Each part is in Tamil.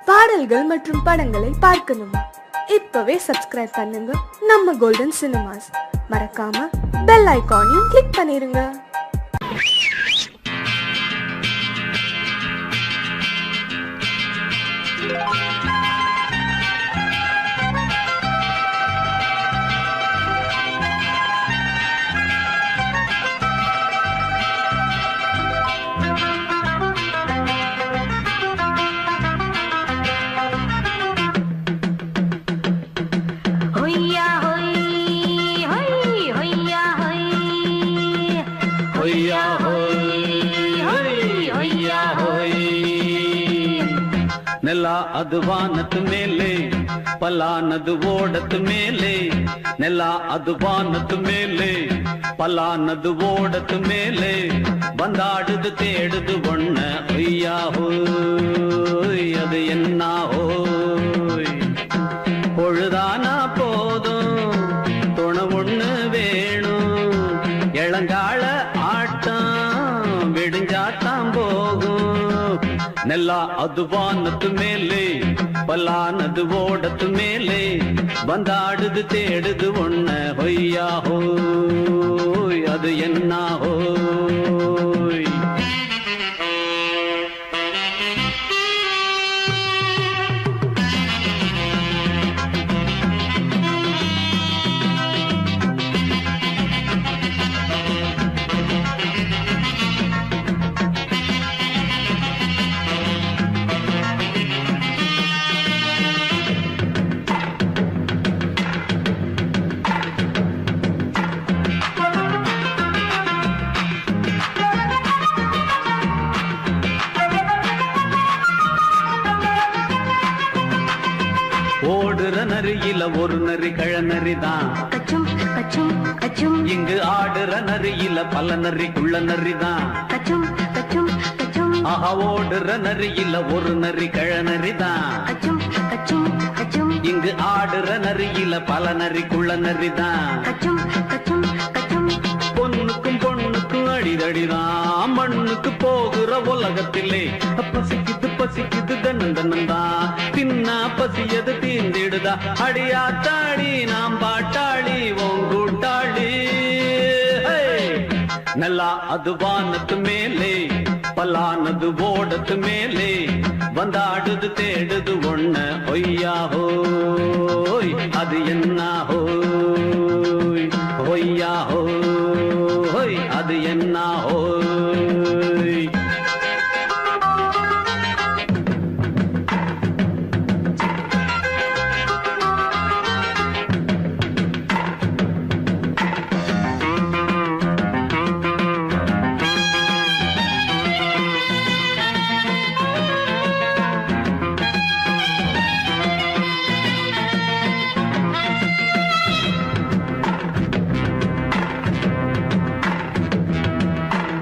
பாடல்கள் மற்றும் படங்களை பார்க்கணுமா? இப்பவே சப்ஸ்கிரைப் பண்ணுங்க நம்ம கோல்டன் சினிமாஸ். மறக்காம பெல் ஐகானையும் கிளிக் பண்ணிருங்க. ನೆಲ ಅದು ವಾನದ ಮೇಲೆ, ಪಲಾನದು ಓಡದ ಮೇಲೆ. ನೆಲ ಅದು ವಾನದ ಮೇಲೆ, ಪಲಾನದು ಓಡದ ಮೇಲೆ. ಬಂದಾಡುದು தேடுது ஒண்ண ஒய்யா ஹோய், அது என்ன ஹோய். பொழுதானா போதும் துணை ஒண்ணு வேணும். இளங்கால ஆட்டம் விடுஞ்சாத்தான் போகும். ನೆಲ ಅದು ವಾನದ ಮೇಲೆ, ಪಲಾನದು ಓಡದ ಮೇಲೆ. ಬಂದಾಡುದು தேடுது ஒண்ண ஒய்யா ஹோய், அது என்ன ஹோய். ஓடுற நரியில ஒரு நரி கழநரிதான். இங்கு ஆடுற நரியில பல நரிக்குள்ள நரிதான். ஆஹா, ஓடுற நரியில ஒரு நரி கழநரிதான். இங்கு ஆடுற நரியில பல நரிக்குள்ள நரிதான். பொண்ணுக்கும் பொண்ணுக்கும் அடிதடிதான். மண்ணுக்கு போகிற உலகத்திலே பசிக்குது பசிக்குது தன்னந்தனந்தான். தின்னா பசியது தீந்திடுதா. அடியாத்தாடி நாம் பாட்டாளி ஓங்கூட்டாளி. நல்லா அது வானத்து மேலே, பலானது ஓடத்து மேலே. வந்தாடுது தேடுது ஒண்ண ஒய்யா ஹோய், அது என்ன ஹோய். ஒய்யா ஹோய், அது என்ன ஹோய்.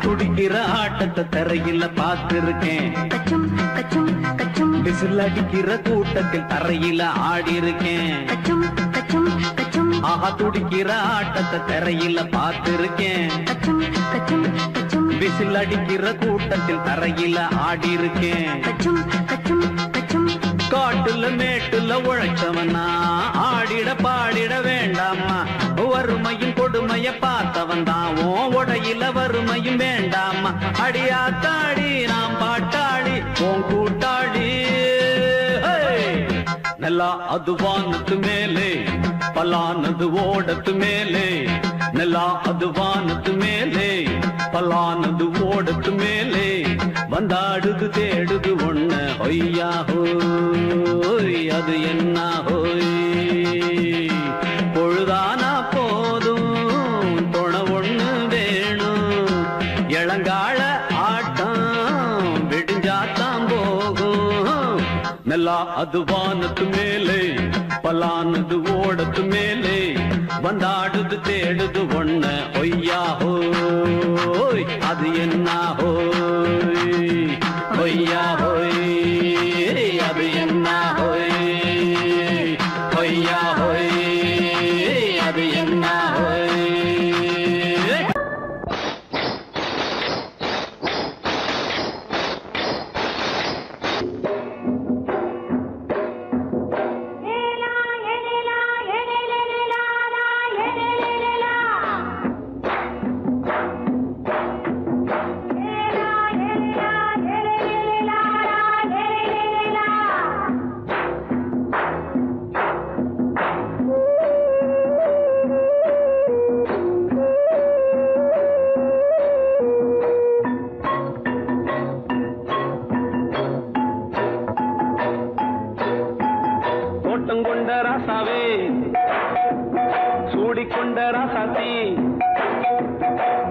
துடிக்கிற ஆட்டத்தை தரையில பார்த்திருக்கேன். விசில் அடிக்கிற கூட்டத்தில் தரையில ஆடி இருக்கேன். ஆஹா, துடிக்கிற ஆட்டத்தை தரையில பார்த்திருக்கேன். விசில் அடிக்கிற கூட்டத்தில் தரையில ஆடி இருக்கேன். காட்டுல மேட்டுல உழைச்சவனா ஆடிட பாடிட வேண்டாமா. வறுமையும் கொடுமைய பார்த்தவன் தான் உடையில வறுமையும் வேண்டாமா. அடியாத்தாடி நாம் பாட்டாளி உன் கூட்டாளி. நல்லா அது வானத்து மேலே, பலானது ஓடத்து மேலே. நல்லா அது வானத்து மேலே, பலானது ஓடத்து மேலே. வந்தாடுது தேடுது ஒண்ண ஒய்யா ஹோய், அது என்ன ஹோய். பொழுதானா போதும் துணை ஒண்ணு வேணும். இளங்கால ஆட்டம் விடுஞ்சாத்தான் போகும். நல்லா அது வானத்து மேலே, பலானது ஓடத்து மேலே. வந்தாடுது தேடுது ஒண்ண ஒய்யா ஹோய், அது என்ன ஹோய். ஒய்யா ஹோய், அது என்ன ஹோய். ஒய்யா ஹோய், அது என்ன ஹோய். கொண்ட ராசாவே சூடிக்கொண்ட ராசாத்தி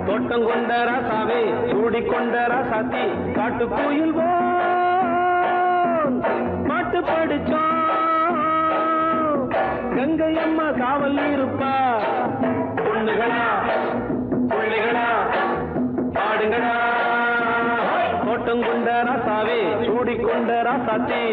தோட்டம் கொண்ட ராசாவே சூடிக்கொண்ட ராசாத்தி காட்டு கோயில் பாட்டு படிச்சோம் கங்கை அம்மா காவல் இருப்பா பொண்ணுகளா பிள்ளைகளா பாடுங்களா தோட்டம் கொண்ட ராசாவே சூடிக்கொண்ட ராசாத்தி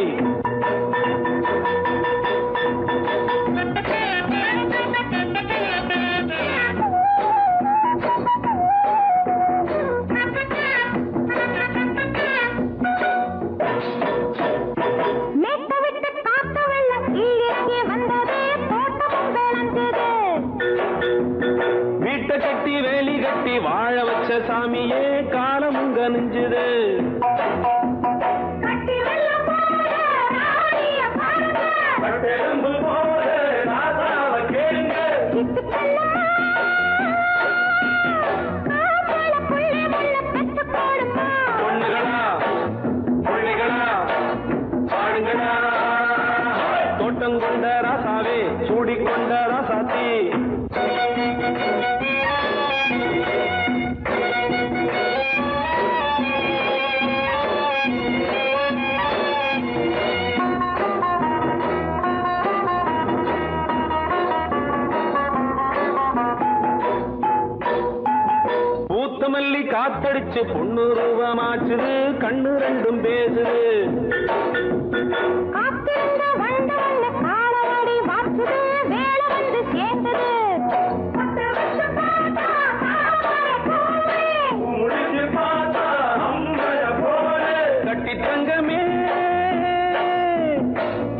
வீட்டை கட்டி வேலி கட்டி வாழ வச்ச சாமியே காலம் உங்க நெஞ்சுது பொண்ணுகளா பிள்ளைகளா பாடுங்களா தோட்டம் கொண்ட ராசாவே சூடிக்கொண்ட ராசாத்தி பூத்தமல்லி காத்தடிச்சு பொண்ணு ரூபமாச்சுது கண்ணு ரெண்டும் பேசுது கட்டி தங்கமே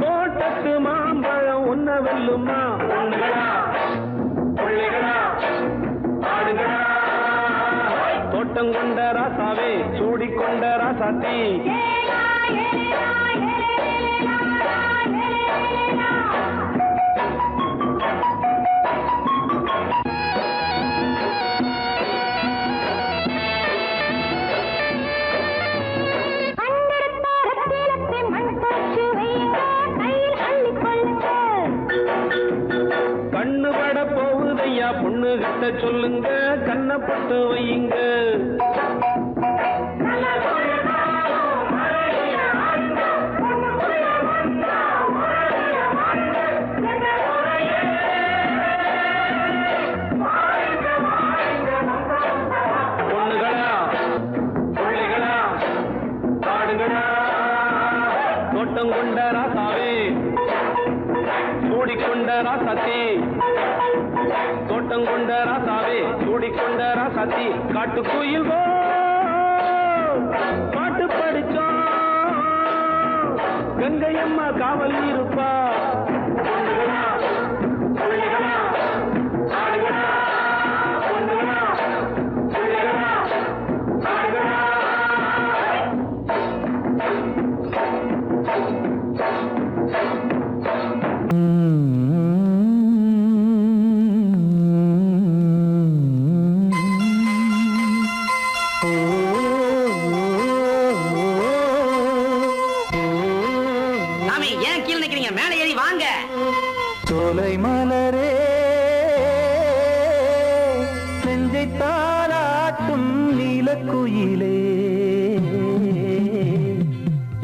தோட்டத்து மாம்பழம் உன்ன வெல்லுமா பொண்ணுகளா பிள்ளைகளா ஆடுகளா தோட்டம் கொண்ட ராசாவே சூடிக்கொண்ட ராசாத்தி கண்ணு பட போகுதையா பொண்ணு கிட்ட சொல்லுங்க கண்ணப்பட்டு வையுங்க பொண்ணுகளா பிள்ளைகளா பாடுங்களா தோட்டம் கொண்ட ராசாவே சூடிக்கொண்ட ராசாத்தி தோட்டம் கொண்ட ராசாவே சூடிக்கொண்ட ராசாத்தி காட்டு கோயில் பாட்டு படிச்சோம் கங்கை அம்மா காவல் இருப்பா பொண்ணுகளா பிள்ளைகளா ஆடுகளா பொண்ணுகளா பிள்ளைகளா ஆடுகளா ஏன் கீழே நிக்கிறீங்க? மேலே ஏறி வாங்க. சோலை மலரே நெஞ்சை தாளாட்டும் நீலக்குயிலே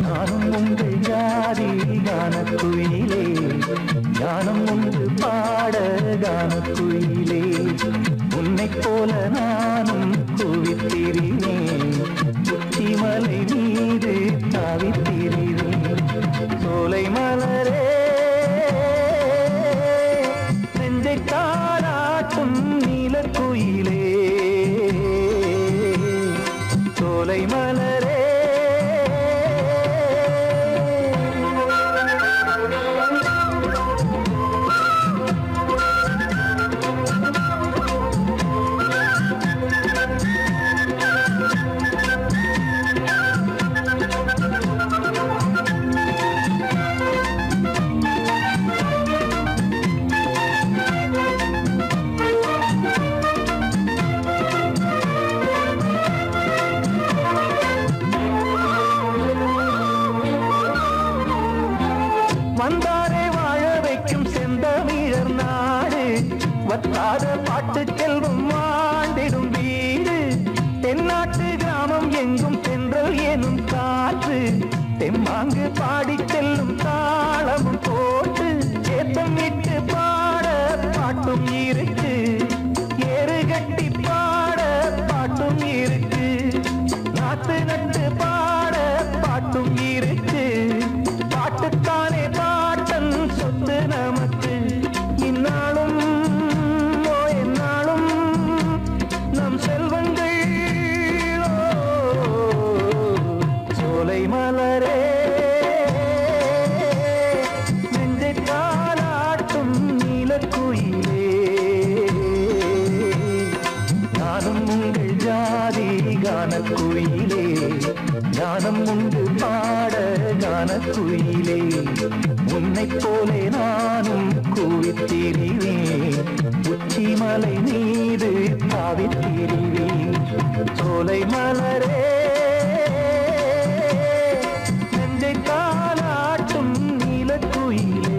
நானும் உங்கள் ஜாதி கானக்குயிலே ஞானம் ஒன்று பாட கானக்குயிலே உன்னைப் போல நானும் குவித்திரினேன் உச்சிமலை மீது தாவித்திரினேன் சோலை மலரே நெஞ்சை தாளாட்டும் நீலக்குயிலே சோலை மலரே வந்தாரே வாழ வைக்கும் பத்தாத பாட்டு செல்வம் வாழ்ந்திடும் வீடு தென்னாட்டு கிராமம் எங்கும் தென்றல் எனும் காற்று தெம்மாங்கு பாடி செல்லும் தாளமும் போட்டு ஏத்தமிட்டு பாட பாட்டும் இருக்கு ஏறு கட்டி பாட பாட்டும் இருக்கு நாத்து நட்டு பாட பாட்டும் இருக்கு பாட்டுத்தானே பாட்டன் சொத்து நமக்கு இந்நாளும் எந்நாளும் நம் செல்வங்கள் சோலை மலரே நெஞ்சை தாலாட்டும் நீலக்குயிலே நானும் உங்கள் ஜாதி கானக்குயிலே ஞானம் உண்டு பாட கானக்குயிலே உன்னைப் போலே நானும் கூவித்திரிவேன் உச்சிமலை மீது தாவித்திரிவேன் சோலை மலரே நெஞ்சை தாலாட்டும் நீலக்குயிலே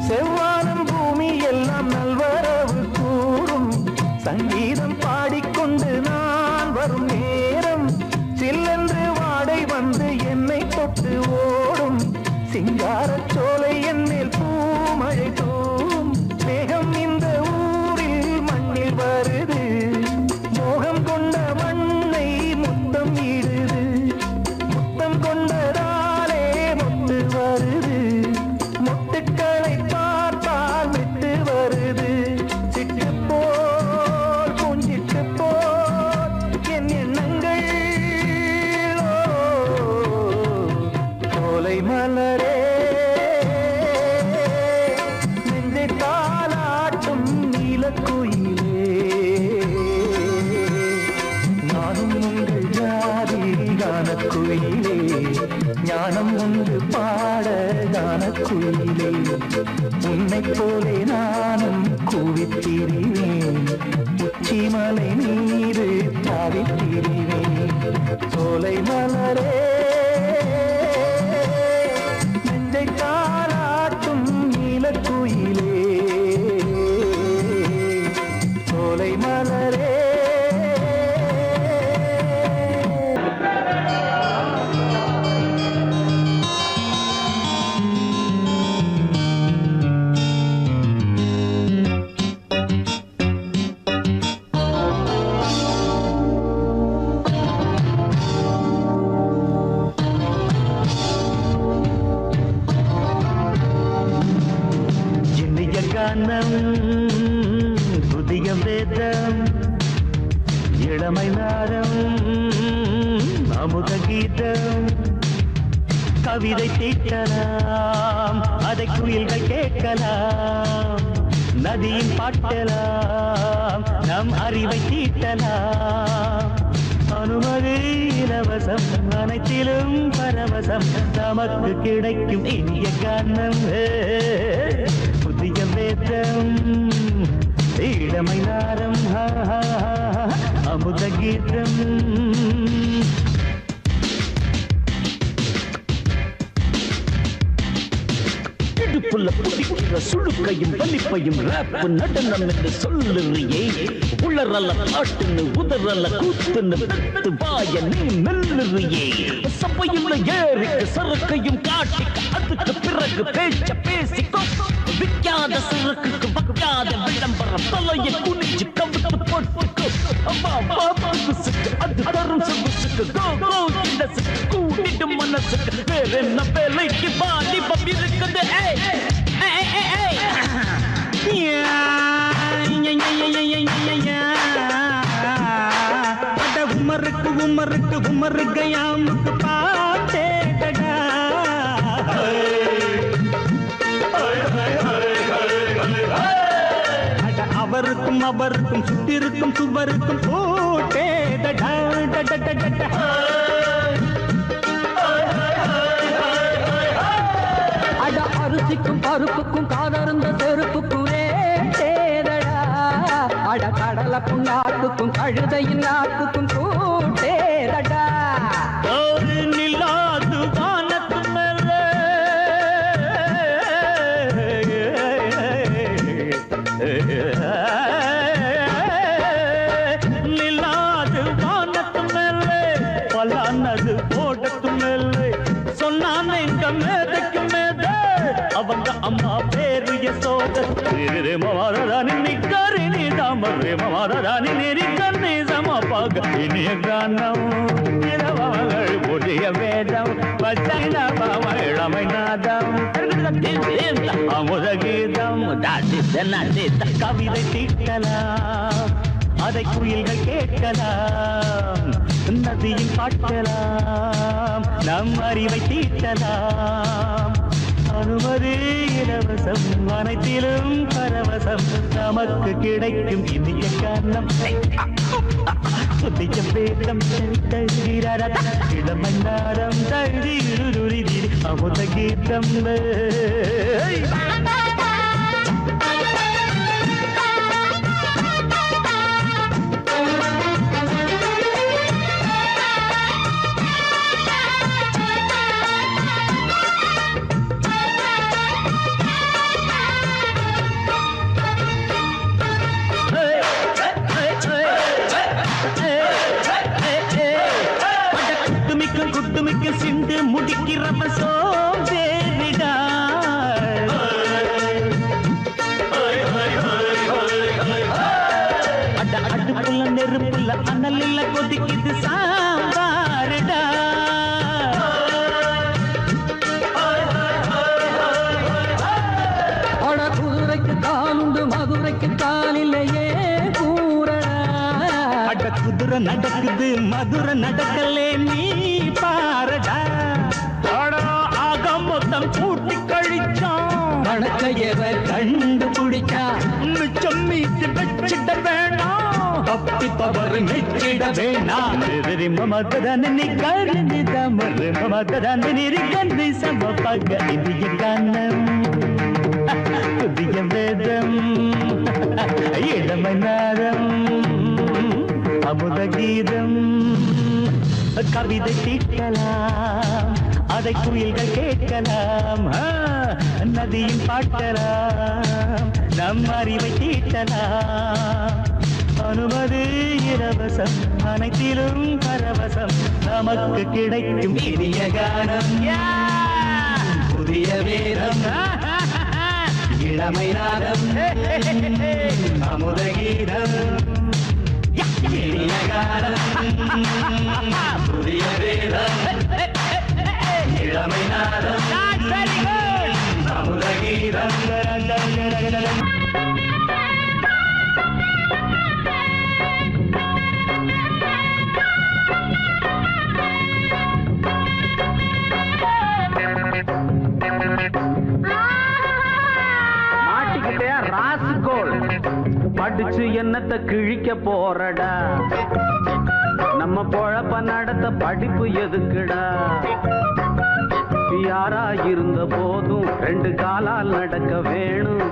செவ்வானம் பூமி எல்லாம் நல்வரவு கூறும் சங்கீதம் பாடிக்கொண்டு நான் வரும் நேரம் சில்லென்று வாடை வந்து என்னை தொட்டு ஓடும் சிங்காரச் சோலை என்னில் பூமழை தூவும் மேகம் இந்த ஊரில் மண்ணில் வருது மோகம் கொண்ட மண்ணை முத்தம் இடுது முத்தம் கொண்டதாலே முத்து வருது முட்டுக்களை பார்த்தால் விட்டு வருது சிட்டு போல் பூஞ்சிட்டு போல் என் எண்ணங்கள் சோலை மலரே நெஞ்சை தாலாட்டும் நீலக்குயிலே நானும் உங்கள் ஜாதி கானக்குயிலே ஞானம் உண்டு பாட கானக்குயிலே உன்னைப் போலே நானும் கூவித்திரிவேன் உச்சிமலை மீது தாவித்திரிவேன் சோலை மலரே நெஞ்சை தாலாட்டும் நீலக்குயிலே சோலை மலரே இனிய கானம் புதிய வேதம் இளமை நாரம் அமுத கீதம் கவிதை தீட்டலாம் அதை குயில்கள் கேட்கலாம் நதியின் பாட்டலாம் நம் அறிவை தீட்டலாம் அனுமதி இலவசம் அனைத்திலும் பரவசம் நமக்கு கிடைக்கும் இனிய கானம் புதிய வேதம் இளமை நாரம் அமுத கீதம் இடுப்புள்ள புதிக்குள்ள சுழுக்கையும் வலிப்பையும் ராப்பு நடனம் என்று சொல்லுறியே உளறல்ல பாட்டுன்னு உதறல்ல கூத்துன்னு வெத்து வாய நீ மெல்லுறியே சபையுள்ள ஏறிக்கு சறுக்கையும் காட்டிக்க அதுக்கு பிறகு பேச்ச பேசிக்கோ விற்காத சறுக்குக்கு வைக்காத விளம்பரம் தலையை குனிஞ்சு கவிட்டு போட்டுக்கோ அது தரும் சொகுசுக்கு கூட்டிட்டு மனசுக்கு வேற என்ன வேலைக்கு வாலிபம் இருக்குது உமருக்கு உமருக்கு உமருக்கு யாமுக்கு பாட்டேடா அவருக்கும் அவருக்கும் சுத்திருக்கும் சுவருக்கும் போட்டேடா அட அரிசிக்கும் பருப்புக்கும் காதருந்த செருப்புக்கும் ரேடா அட கடலக்கும் நாட்டுக்கும் கழுதையின் நாட்டுக்கும் கூட்டேடா ஒரு நிலாது வானத்து மேலே நிலாது வானத்து மேலே பலானது போடத்து மேலே சொன்னான் எங்க மேதைக்கு மேதை அவங்க அம்மா பேரு யசோத ரே மவாதானி நிக்கரி நீ தாம ரே மவாதானி நெறி கண்ணி சமபாக இனிய கானம் இரவங்கள் புதிய வேதம் பச்சைனவம் இளமை நாதம் அமுத கீதம் கவிதை தீட்டலாம் அதை குயில்கள் கேட்கலாம் நதியில் பாட்டலாம் நம் அறிவை தீட்டலாம் அனுமதி இலவசம் அனைத்திலும் பரவசம் நமக்கு கிடைக்கும் இனிய காரணம் புதிய வேதம் இளமன்னாரம் தழுதி அமுத கீதம் குட்டுமிக்க சிண்டு முடிக்கிறப்ப சோம்பேறிடா அடுப்புள்ள நெருப்புள்ள அனல் இல்ல கொதிக்குது சாம்பாருடா அட குதிரைக்கு காலுண்டு மதுரைக்கு காலில்லையே கூறடா அட குதிரை நடக்குது மதுரை நடக்கலே நீ பாரடா ஆக மொத்தம் கூட்டி கழிச்சான் கணக்கையவ கண்டுபிடிச்சா மிச்சம் மீட்டு வச்சிட வேணாம் தப்பி தவறு மெச்சிட வேணாம் மமதன நீ கருணி தமறு மமதன நீரி கந்தி சமபக இந்திய கானம் புதிய வேதம் இளமை நாதம் அமுத கீதம் கவிதை தீட்டலாம் அதை குயில்கள் கேட்கலாம் நதியின் பாட்டலாம் நம் அறிவை தீட்டலாம் அனுமதி இலவசம் அனைத்திலும் பரவசம் நமக்கு கிடைக்கும் இனிய கானம் புதிய வேதம் இளமை நாதம் அமுத கீதம் இனிய காலம் புதிய வேதம் இளமை நாதம் அமுத கீதம் மாட்டிக்கிட்டே ராஸ்கோல் படிச்சு என்னத்தை கிழிக்க போறடா நம்ம பொழப்ப நடத்த படிப்பு எதுக்குடா யாரா இருந்த போதும் ரெண்டு காலால் நடக்க வேணும்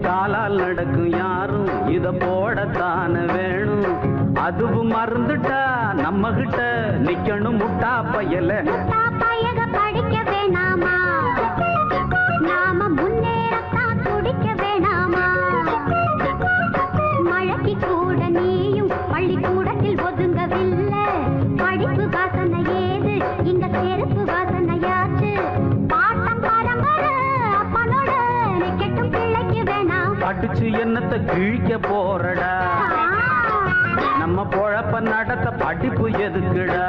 காலால் நடக்கும் யாரும் இத போடத்தான வேணும் அதுவும் மறந்துட்டா நம்ம கிட்ட நிக்கணும் முட்டா பயல படிக்க வேணாமா நாம முன்னேறத்தான் துடிக்க வேணாமா மழைக்கு கூட நீயும் பள்ளிக்கூடத்தில் ஒதுங்கவில்லை படிப்பு வாசனை ஏது இங்க செருப்பு வாசனையாச்சு பாட்டம் பரம்பரை அப்பனோட நிக்கட்டும் பிள்ளைக்கு வேணாம் படிச்சு என்னத்தை கிழிக்க போறடா நம்ம பொழப்ப நடத்த படிப்பு எதுக்குடா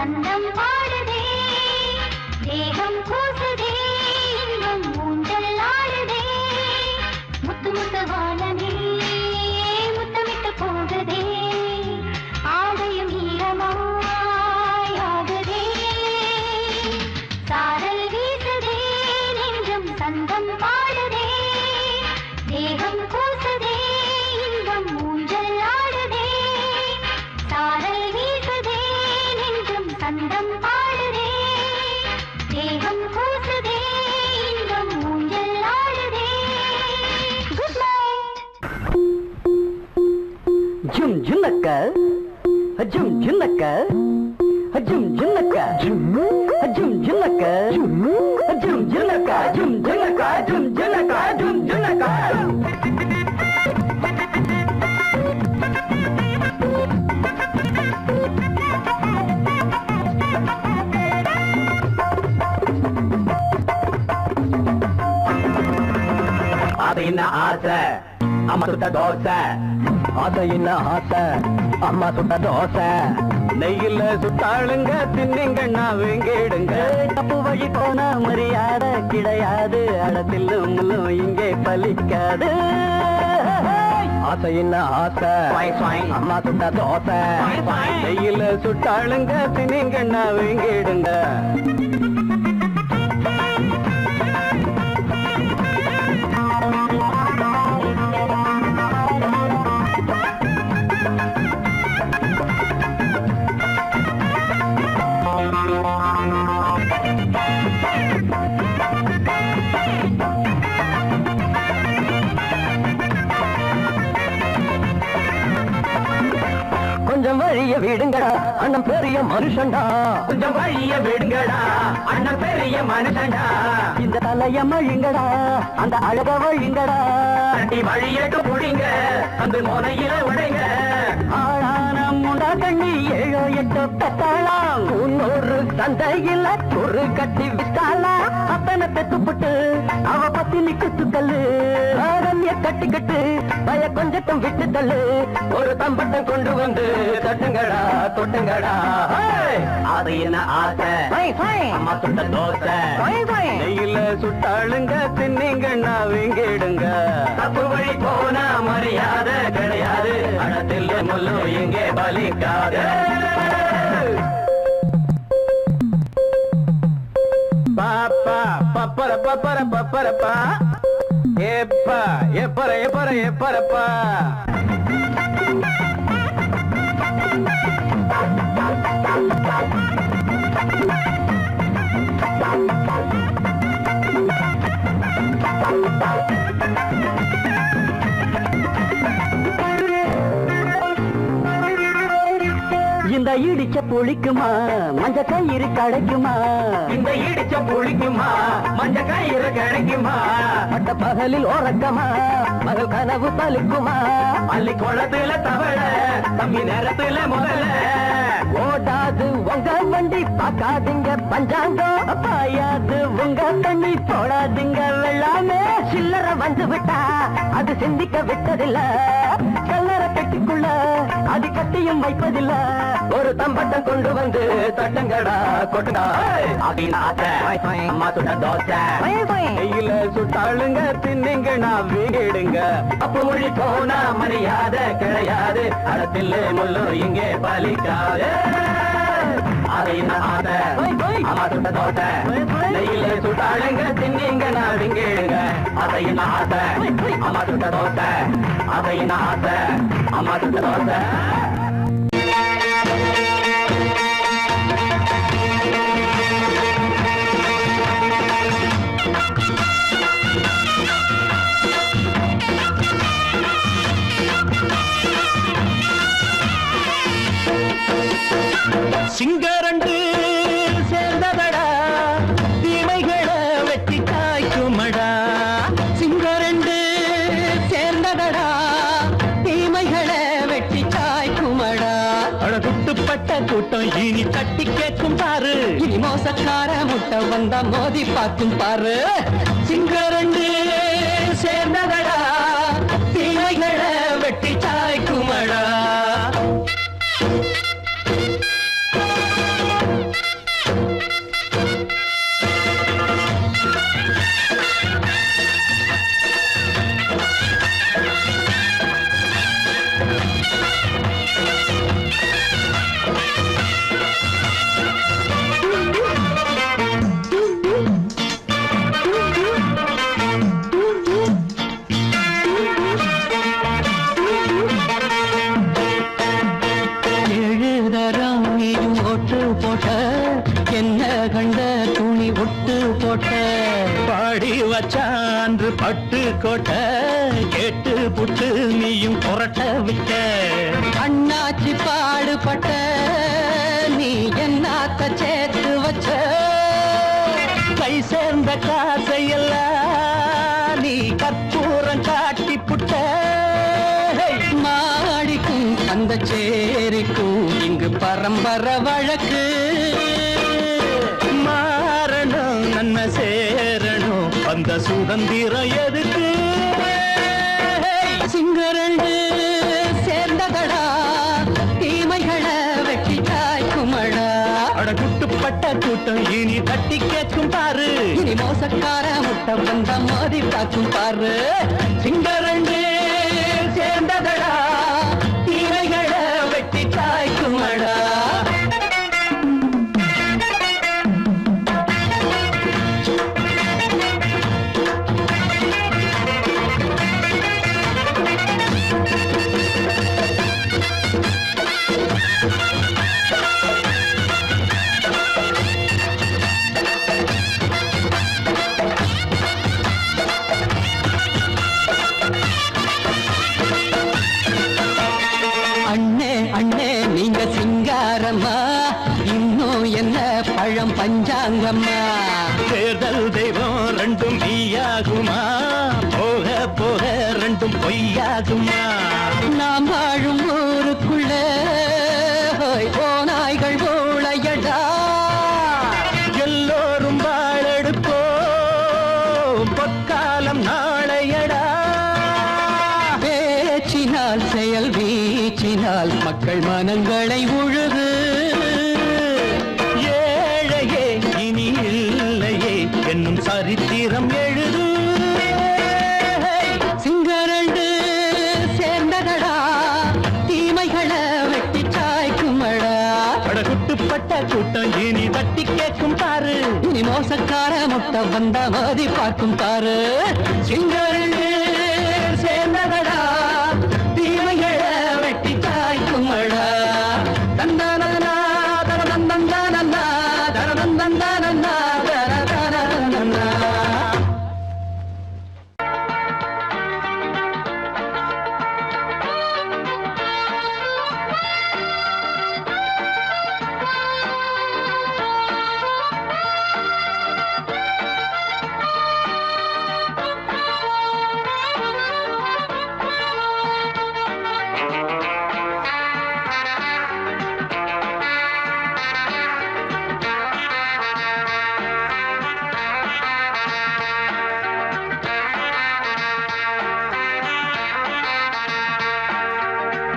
சந்தம் பாடுதே தேகம் கூசுதே இன்பம் ஊஞ்சல் ஆடுதே முத்து முத்து வானமே முத்தமிட்டு போகுதே ஆடையும் ஈரமாய் ஆகுதே சாரல் வீசுதே நெஞ்சம் சந்தம் பாடுதே தேகம் கூசுதே இன்பம் ஊஞ்சல் ஆடுதே சாரல் வீசுதே நெஞ்சம் சந்தம் பாடுதே தேகம் கூசுதே இன்பம் ஊஞ்சல் ஆடுதே குட் நைட் ஜும் ஜுன்னக்க ஜும் ஜுன்னக்க ஜும் ஜுன்னக்க ஜும் ஜுன்னக்க ஜும் ஜுன்னக்க ஜும் ஜுன்னக்க ஜும் ஜுன்னக்க ஜும் ஜுன்னக்க அது என்ன ஆசை அம்மா சுட்ட தோசை அது என்ன ஆசை அம்மா சுட்ட தோசை நெய்யில சுட்டாளுங்க தின்னிங்கண்ணா வேங்கிடுங்க தப்பு வழி போனா மரியாதை கிடையாது அடத்தில் முள்ளும் இங்கே பலிக்காது ஆசை என்ன ஆசை அம்மா சுட்ட தோசை நெய்யில சுட்டாளுங்க தின்னிங்கண்ணா வேங்கிடுங்க கொஞ்சம் வழிய விடுங்கடா அண்ணன் பெரிய மனுஷன்டா கொஞ்சம் வழிய விடுங்கடா அண்ணன் பெரிய மனுஷன்டா இந்த தலைய மழிங்கடா அந்த அழக வழிங்கடா அடி வழியட்டு புடிங்க அந்த முனையில உடைங்க ஆளான முண்டா கண்ணி 7 8 பெத்தாளாம் இன்னொரு சந்தையில ஒரு கட்டி வித்தாளா அப்பனை பெத்துப்புட்டு அவ பத்தினி குத்துக்கல்லு ஆரண்ய கட்டிக்கிட்டு பய கொஞ்சட்டும் விட்டு தள்ளு ஒரு தம்பட்டம் கொண்டு வந்து தட்டுங்கடா தொட்டுங்கடா அது என்ன ஆசை அம்மா சுட்ட தோசை நெய்யில சுட்டாளுங்க தின்னிங்கண்ணா வீங்கிடுங்க தப்பு வழி போனா மரியாதை கிடையாது அடத்தில் முள்ளு இங்கே பலிக்காது பாப்பா பப்பர பப்பர பப்பரப்பா எப்பா எப்பர எப்பர எப்பரப்பா இந்த இடிச்ச புளிக்குமா மஞ்ச கயிறு கிடைக்குமா இந்த இடிச்ச புளிக்குமா மஞ்ச கயிறு கிடைக்குமா பட்ட பகலில் ஓரக்கமா மகள் கனவு பலிக்குமா அள்ளி குளத்துல தவள தம்பி நேரத்துல முதல்ல ஓடாது உங்க வண்டி பார்க்காதீங்க பஞ்சாங்கம் பாயாது உங்க தண்ணி போடாதீங்க வெள்ளாமே சில்லற வந்து விட்டா அது சிந்திக்க விட்டதில்ல கல்லற கட்டிக்குள்ள அது கட்டியும் வைப்பதில்ல ஒரு தம்பட்டம் கொண்டு வந்து தட்டங்கடா கொட்டுடா அம்மா சுட்ட தோசை கையில சுட்டாளுங்க தின்னிங்க நான் வீடுங்க அப்ப மொழி போனா மரியாதை கிடையாது அடத்தில் முள்ளு இங்கே பலிக்காது அதை ஆசை அம்மா சுட்ட தோசை நெய்யில சுட்டாளுங்க தின்னிங்க நான் விங்கிடுங்க அதை ஆசை அம்மா சுட்ட தோசை அதை ஆசை அம்மா சுட்ட தோசை சிங்கரண்டு சேர்ந்ததடா தீமைகளை வெட்டி காய்க்குமடா சிங்கரண்டு சேர்ந்ததடா தீமைகளை வெட்டி காய்க்குமடா அழகுட்டுப்பட்ட கூட்டம் இனி தட்டி கேட்கும் பாரு இனி மோசக்கார முட்டை வந்தா மோதி பார்க்கும் பாரு சிங்கரண்டு சேர்ந்ததடா தீமைகளை வெட்டி காய்க்குமடா வச்சான்று பட்டு கோட்டை கேட்டு புட்டு நீயும் புரட்ட விட்ட அண்ணாச்சி பாடுபட்ட நீ என்னாத்த சேர்த்து வச்ச கை சேர்ந்த காசையெல்லாம் நீ கற்பூரம் காட்டி புட்ட மாடிக்கும் அந்த சேரிக்கும் இங்கு பரம்பரை வழக்கு மாறணும் நன்மை சேரணும் அந்த சுதந்திரம் எதுக்கு சிங்கரண்டு சேர்ந்ததடா தீமைகளை வெட்டி காய்க்குமடா அடகுட்டுப்பட்ட கூட்டம் இனி தட்டி கேட்கும் பாரு இனி மோசக்கார முட்டை வந்த மோதி பார்க்கும் பாரு சிங்கரண்டு சேர்ந்ததடா தீமைகளை வெட்டி காய்க்குமடா அண்ணே அண்ணே நீங்க சிங்காரம்மா இன்னும் என்ன பழம் பஞ்சாங்கம்மா தேர்தல் தெய்வம் ரெண்டும் மெய்யாகுமா போக போக ரெண்டும் பொய்யாகுமா நாம் வாழும் ஊருக்குள்ள ஓநாய்கள் ஊழையடா எல்லோரும் வாழெடுப்போம் பொற்காலம் நாளையடா பேச்சினால் செயல் வீச்சினால் மக்கள் மனங்களை உழுது ஏழையே இனி இல்லையே என்னும் சரித்திரம் எழுது சிங்கரண்டு சேர்ந்ததடா தீமைகளை வெட்டி சாய்க்குமடா அடகுட்டுப்பட்ட கூட்டம் இனி தட்டி கேட்கும் பாரு இனி மோசக்கார முட்டை வந்த மோதி பார்க்கும் பாரு சிங்கரண்டு சேர்ந்ததடா தீமைகளை வெட்டி சாய்க்குமடா தந்தானதனா தரதந்தந்தானந்தா தரதந்தந்தானந்தா தரதந்தந்தா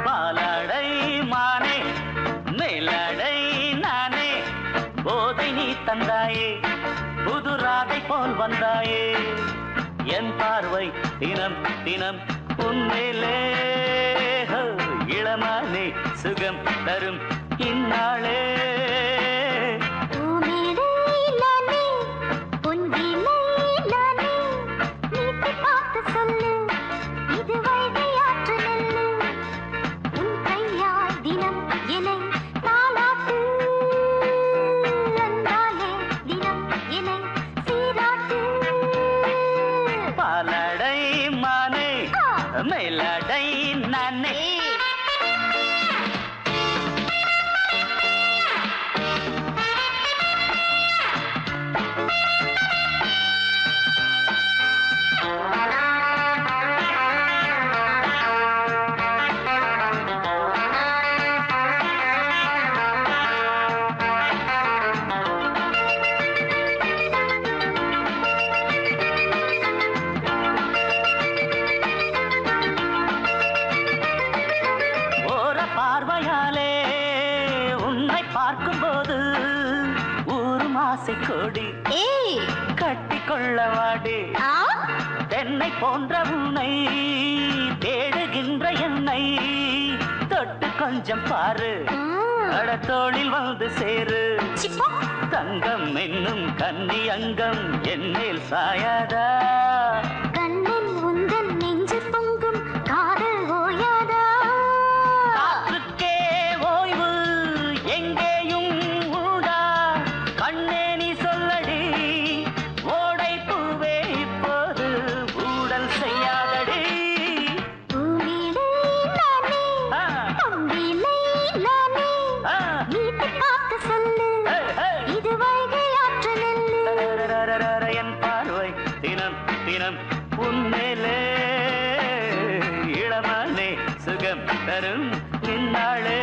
பாலாடை மானே மேலாடை நானே போதை நீ தந்தாயே புது ராதை போல் வந்தாயே என் பார்வை தினம் தினம் உன்மேலே இளமானே சுகம் தரும் இந்நாளே பூமேடை நானே, பொன் வீணை நானே, நீட்டி பார்த்து சொல்லு, இது வைகை ஆற்று நெல்லு. உன் கையால் தினம் என்னை தாலாட்டு, அன்பாலே தினம் என்னை சீராட்டு. பாலாடை மானே மேலாடை நானே ஓர பார்வையாலே உன்னை பார்க்கும்போது ஊரும் ஆசை கொடி ஏய், கட்டி கொள்ளவாடி ஆ? தென்னை போன்ற உன்னை தேடுகின்ற என்னை தொட்டு கொஞ்சம் பாரு கடத்தோளில் வந்து சேரு சிப்பா. தங்கம் என்னும் கன்னி அங்கம் என்னேல் சாயாதா கண்ணன் உந்தன் நெஞ்சு பொங்கும் காதல் ஓயாதா. காற்றுக்கே ஓய்வு எங்கேயும் உண்டா கண்ணே நீ சொல்லடி ஓடை பூவே இப்போ நின்னாளே.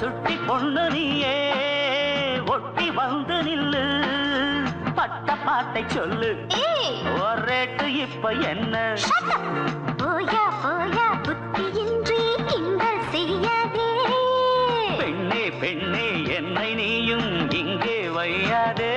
சுட்டி பொண்ணு நீயே ஒட்டி வந்து நில்லு, பட்ட பாட்டை சொல்லு, ஒரேட்டு இப்ப என்ன? போயா போயா புத்தியின்றி கிண்டல் செய்யாதே. பெண்ணே பெண்ணே என்னை நீயும் இங்கே வையாதே.